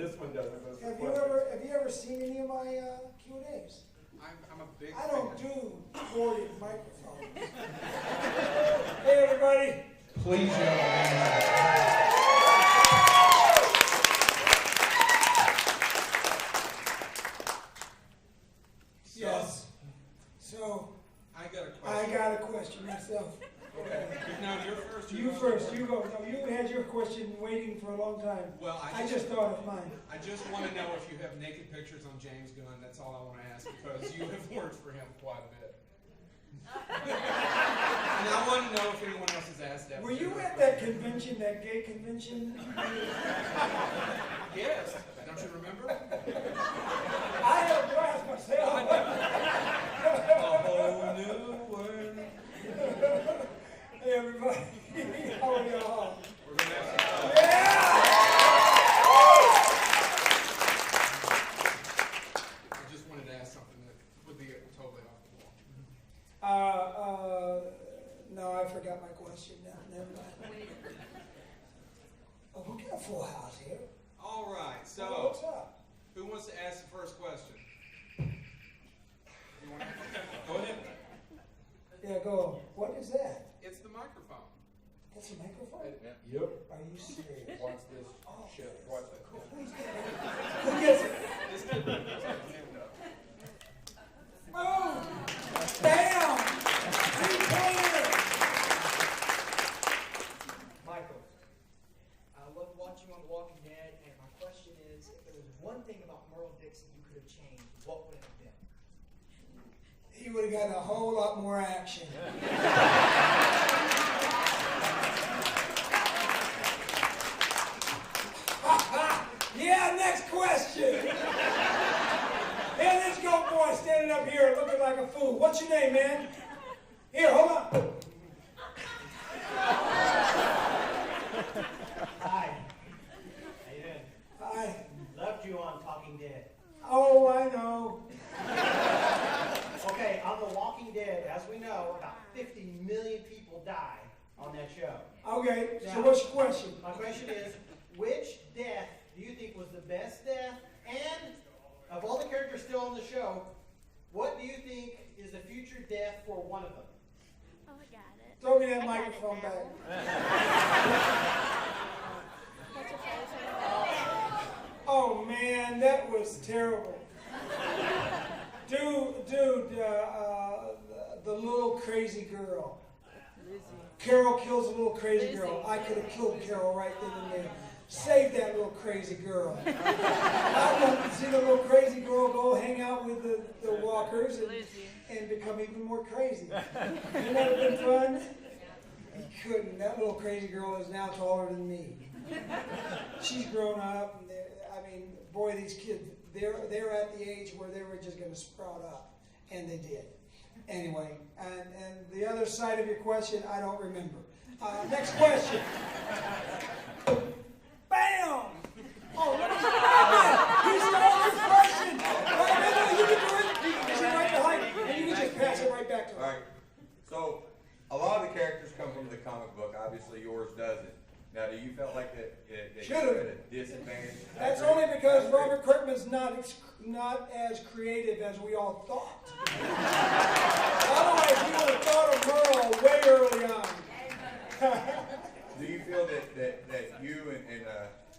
This one doesn't. Have you ever seen any of my Q&As? I'm a big I don't fan. do corded microphones. Hey, everybody. Please, Yes. So, I got a question. I got a question myself. Okay. No, you're first. You first. You go. No, you had your question waiting for a long time. Well, I just thought of mine. I just want to know if you have naked pictures on James Gunn. That's all I want to ask because you have worked for him quite a bit. And I want to know if anyone else has asked that. Were you at that convention, that gay convention? Yes. Don't you remember? I had a blast myself. A whole new world. Hey, everybody. How are y'all? We're going to have some Yeah! I just wanted to ask something that would be totally off the wall. No, I forgot my question now. Never mind. Oh, we got a full house here. All right. So, What's up? who wants to ask the first question? You want to? Go ahead. Yeah, go. What is that? It's the microphone. That's a microphone? Yep. Are you serious? Watch this. Oh, Shit. Watch this. who gets it? This kid put his hand up. Boom! Bam! Three-pointer! Michael, I love watching on The Walking Dead, and my question is, if there was one thing about Merle Dixon you could have changed, what would it have been? He would have gotten a whole lot more action. Yeah, next question. Yeah, let's go, boy, standing up here looking like a fool. What's your name, man? Here, hold on. Hi. How you doing? Hi. Loved you on Talking Dead. Oh, I know. Okay, on The Walking Dead, as we know, about 50 million people die on that show. Okay, so Now, what's your question? My question is, which death do you think was the best death? And of all the characters still on the show, what do you think is the future death for one of them? Oh, I got it. Throw me that I got it microphone now. back. What's your favorite? Oh, man, that was terrible. Dude, the little crazy girl. Carol kills a little crazy girl. I could have killed Carol right then and there. Save that little crazy girl. I want to see the little crazy girl go hang out with the walkers and become even more crazy. Wouldn't that have been fun? He couldn't. That little crazy girl is now taller than me. She's grown up. And I mean, boy, these kids, they're at the age where they were just going to sprout up. And they did. Anyway, and the other side of your question, I don't remember. Next question. Bam! Oh, he stole his question. No, you can do it. He's right behind you. And you can just pass it right back to him. All right. So, a lot of the characters come from the comic book. Obviously, yours doesn't. Now, do you feel like that you Should've. were at a disadvantage? That's only because Robert Kirkman's not as creative as we all thought. Otherwise, he would have thought of Merle way early on. Do you feel that you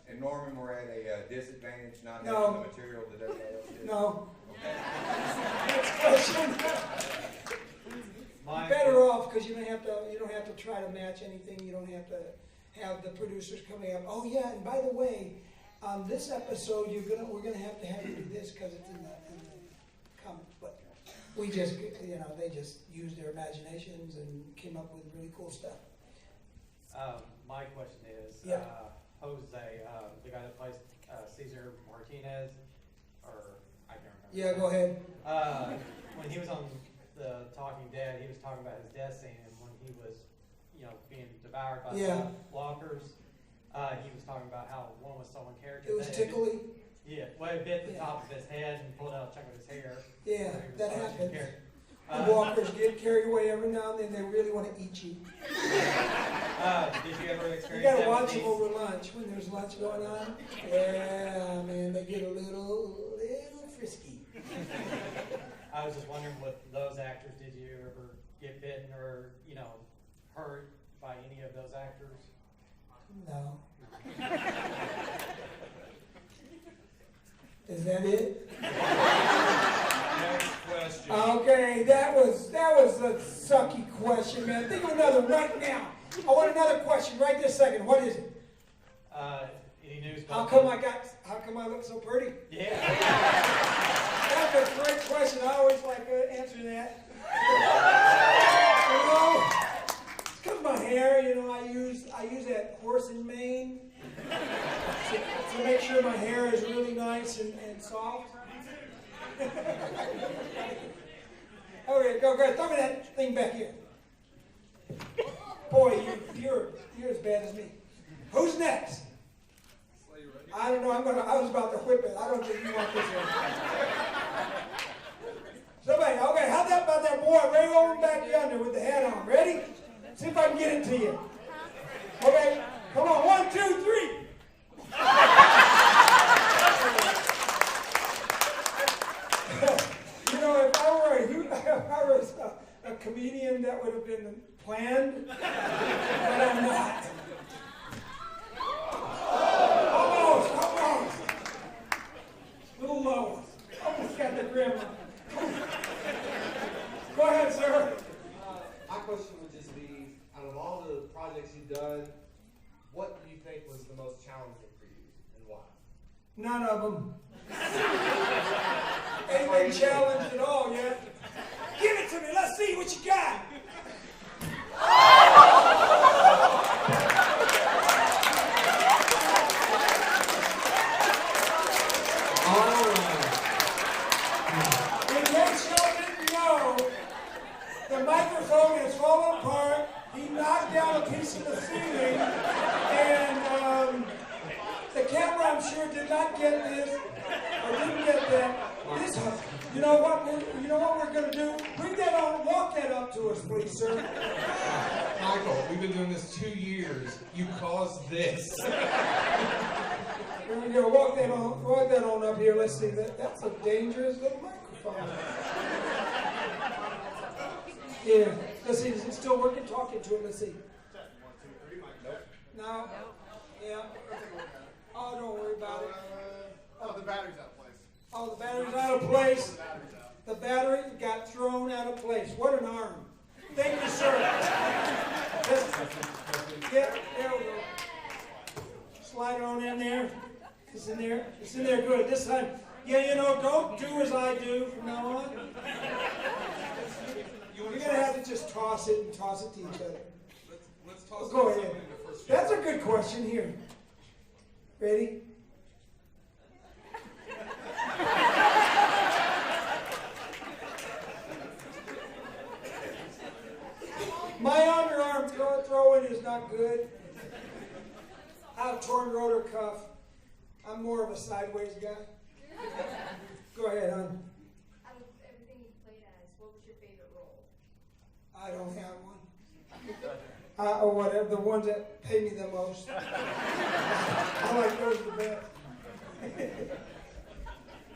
and Norman were at a disadvantage not No. having the material that everybody else did? No. Next question. You're better off because you don't have to try to match anything. You don't have to have the producers coming up. Oh yeah, and by the way, on this episode we're gonna have to you do this because it's in the comic. But we just they just used their imaginations and came up with really cool stuff. My question is, Yeah. Jose, the guy that plays Cesar Martinez, or I can't remember. Yeah, go ahead. When he was on the Talking Dead, he was talking about his death scene, and when he was, being devoured by Yeah. the walkers, he was talking about how one was someone character. It was that tickly. Yeah, well, it bit the Yeah. top of his head and pulled out a chunk of his hair. Yeah, So he was that such a happens. character. The walkers get carried away every now and then. They really want to eat you. Did you ever experience You got to that watch with them these? over lunch when there's lunch going on. Yeah, man, they get a little frisky. I was just wondering, with those actors, did you ever get bitten or, hurt by any of those actors? No. Is that it? Next question. Okay, that was a sucky question, man. Think of another right now. I want another question right this second. What is it? Any news? How come I look so pretty? Yeah. That's a great question. I always like answering that. It's because my hair, I use that horse and mane to make sure my hair is really nice and soft. Okay, go ahead. Throw me that thing back here. Boy, you're as bad as me. Who's next? I don't know. I was about to whip it. I don't think you want this one. Somebody, okay, how about that boy right over back yonder with the hat on? Ready? See if I can get it to you. Okay, come on. 1, 2, 3. If I were a comedian, that would have been planned, but I'm not. Almost. Little low. Almost got the grandma. Go ahead, sir. My question would just be, out of all the projects you've done, what do you think was the most challenging for you, and why? None of them. Ain't been challenged at all yet. Give it to me. Let's see what you got. In case y'all didn't know, the microphone has fallen apart. He knocked down a piece of the ceiling, and the camera, I'm sure, did not get this, or didn't get that. You know what we're going to do? Bring that on, walk that up to us, please, sir. Michael, we've been doing this 2 years. You caused this. Here we go. Walk that on up here. Let's see. That's a dangerous little microphone. Yeah. Let's see. Is it still working? Talking to it. Let's see. No. Yeah. Oh, don't worry about it. Oh, the battery's out of place. Oh, the battery's out of place. The battery got thrown out of place. What an arm. Thank you, sir. Yeah, there we go. Slide it on in there. It's in there. It's in there good. This time, don't do as I do from now on. You're going to have to just toss it to each other. Let's toss Go something ahead. in the first That's a good question here. Ready? My underarm throwing is not good. I have torn rotor cuff. I'm more of a sideways guy. Go ahead, hon. Out of everything you played as, what was your favorite role? I don't have one. Or whatever, the ones that pay me the most. I like those the best.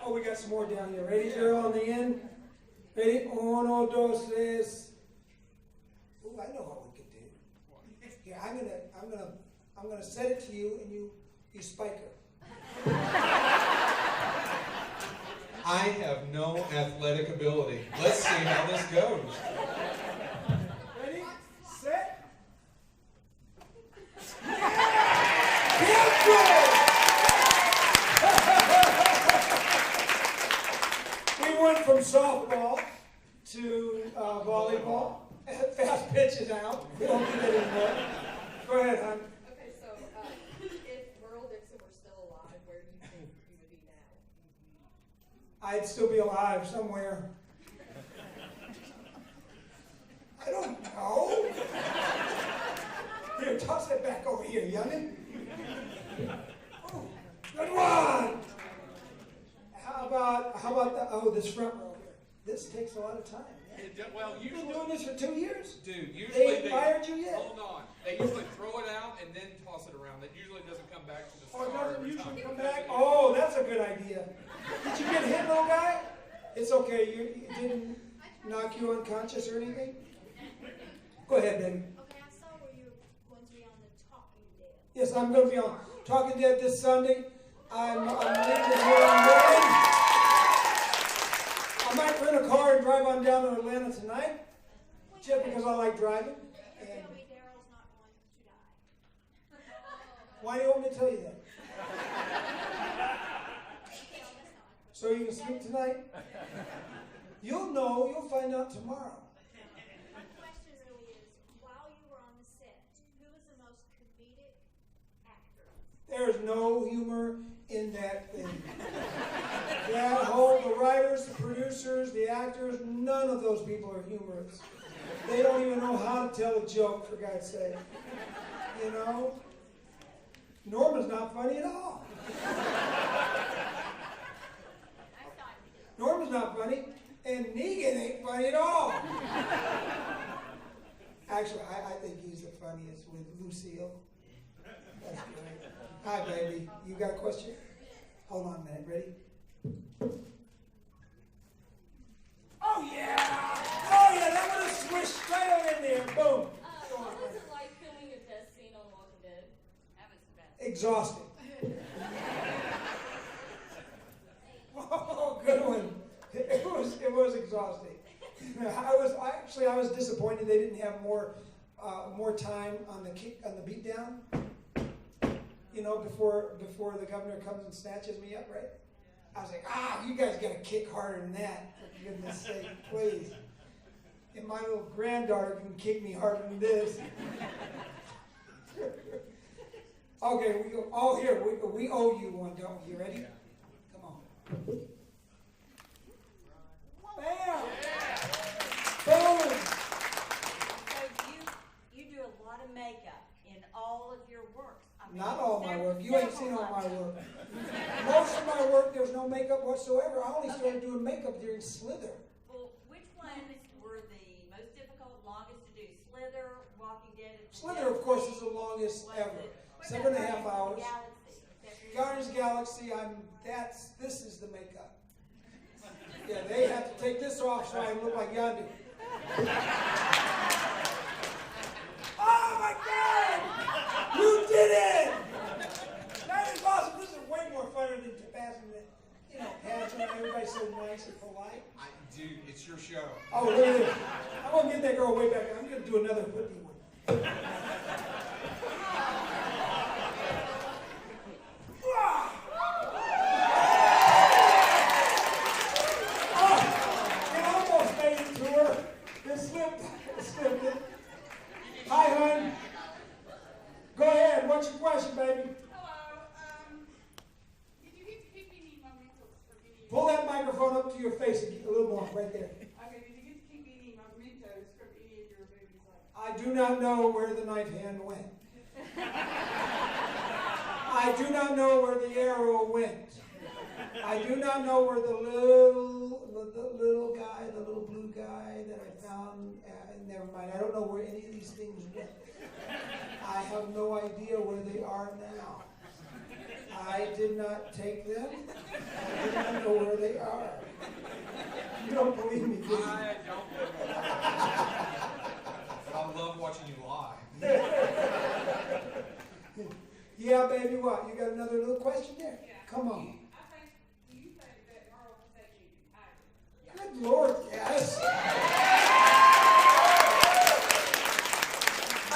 Oh, we got some more down here. Ready, girl, on the end? Ready? Uno, dos, tres. Ooh, I know what we could do. Yeah, I'm gonna set it to you, and you spike her. I have no athletic ability. Let's see how this goes. Ready? Set. We went from softball to volleyball. Fast pitch is out. We don't do that anymore. Go ahead, hon. Okay, so if Merle Dixon were still alive, where do you think you would be now? I'd still be alive somewhere. I don't know. Here, toss that back over here, youngin'. Oh, good one. How about this front row here? This takes a lot of time. Yeah. Well, You've been usually, doing this for 2 years? dude, They usually ain't fired you yet? hold on. They usually throw it out and then toss it around. That usually doesn't come back to the Oh, it star doesn't every usually time. come back? Oh, that's a good idea. Did you get hit, little guy? It's okay. You didn't knock you unconscious or anything? Go ahead, baby. Okay, I saw where you were going to be on the Talking Dead. Yes, I'm going to be on Talking Dead this Sunday. I'm leaving here on Monday. I might rent a car and drive on down to Atlanta tonight, just because I like driving. And Tell me Daryl's not going to die. why do you want me to tell you that? So you can sleep tonight? You'll know. You'll find out tomorrow. My question really is, while you were on the set, who was the most comedic actor? There's no humor in that thing. That whole, the writers, the producers, the actors, none of those people are humorous. They don't even know how to tell a joke, for God's sake. You know? Norman's not funny at all. Norman's not funny, and Negan ain't funny at all. Actually, I think he's the funniest with Lucille. That's great. Hi, baby. You got a question? Hold on a minute. Ready? Oh, yeah! Oh, yeah, that would have swished straight on in there. Boom. What was it like filming a death scene on The Walking Dead? That was the best. Exhausting. Oh, good one. It was exhausting. I was disappointed they didn't have more time on the beat down. You know, before the governor comes and snatches me up, right? I was like, you guys got to kick harder than that, for goodness sake, please. And my little granddaughter can kick me harder than this. Okay, we owe you one, don't we? You ready? Come on. Bam! Boom! So you do a lot of makeup in all of your works. I mean, Not all my work. You ain't seen all my work. Most of my work, there's no makeup whatsoever. I only started doing makeup during Slither. Well, which ones were the most difficult, longest to do? Slither, Walking Dead? Slither, of course, is the longest ever. 7.5 hours. Guardians of the Galaxy, this is the makeup. Yeah, they have to take this off so I look like Yandu. Oh my God! You did it! That is awesome. This is way more fun than passing the, pageant. Everybody's so nice and polite. Dude, it's your show. Oh, look at this. I'm going to get that girl way back. I'm going to do another whippy one. Hi, hon. Go ahead. What's your question, baby? Hello. Did you get to keep any mementos for any? Pull that microphone up to your face a little more, right there. Okay. Did you get to keep any mementos from any of your movies? I do not know where the knife hand went. I do not know where the arrow went. I do not know where the little guy, the little blue guy that I found. Never mind. I don't know where any of these things went. I have no idea where they are now. I did not take them. I do not know where they are. You don't believe me, do you? I don't believe it. I love watching you lie. Yeah, baby, what? You got another little question there? Yeah. Come on. Do you think that Merle was actually tired? Good Lord, yes.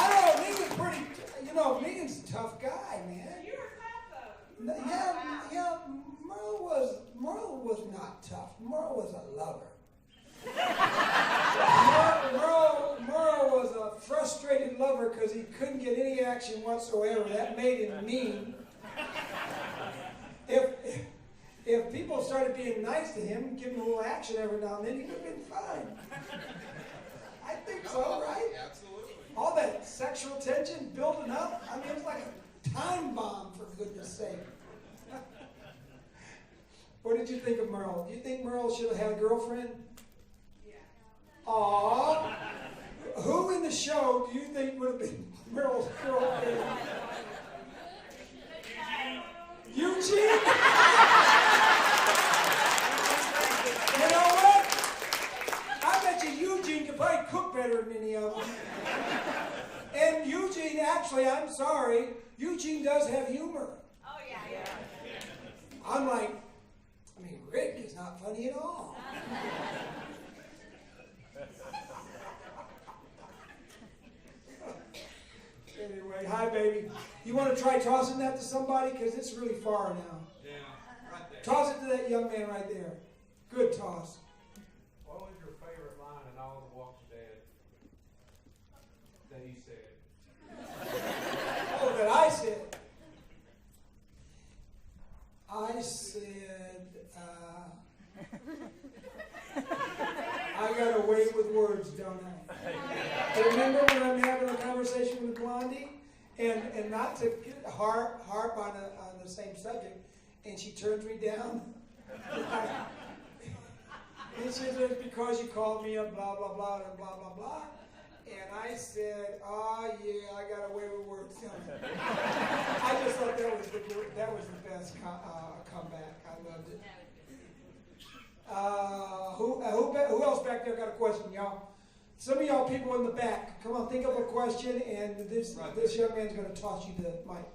I don't know, Negan's pretty, Negan's a tough guy, man. You were tough though. Yeah, Merle was not tough. Merle was a lover. Merle was a frustrated lover because he couldn't get any action whatsoever. That made him mean. If people started being nice to him, give him a little action every now and then, he would have been fine. I think so, right? Absolutely. All that sexual tension building up. I mean, it's like a time bomb, for goodness sake. What did you think of Merle? Do you think Merle should have had a girlfriend? Yeah. Aw. Who in the show do you think would have been Meryl's girlfriend? Eugene? You know what? I bet you Eugene could probably cook better than any of them. And Eugene, actually, I'm sorry, Eugene does have humor. Oh, yeah. I'm like, Rick is not funny at all. Anyway, hi, baby. You want to try tossing that to somebody? Because it's really far now. Yeah, right there. Toss it to that young man right there. Good toss. What was your favorite line in all the Walking Dead that you said? Oh, that I said. I said, I got a way with words, don't I? Remember when I'm having a conversation with Blondie, and not to harp on the same subject, and she turns me down? And she says, it's because you called me a blah, blah, blah, and blah, blah, blah. And I said, oh, yeah, I got away with words. I just thought that was the best comeback. I loved it. Who else back there got a question, y'all? Some of y'all people in the back, come on, think of a question, and this young man's going to toss you the mic.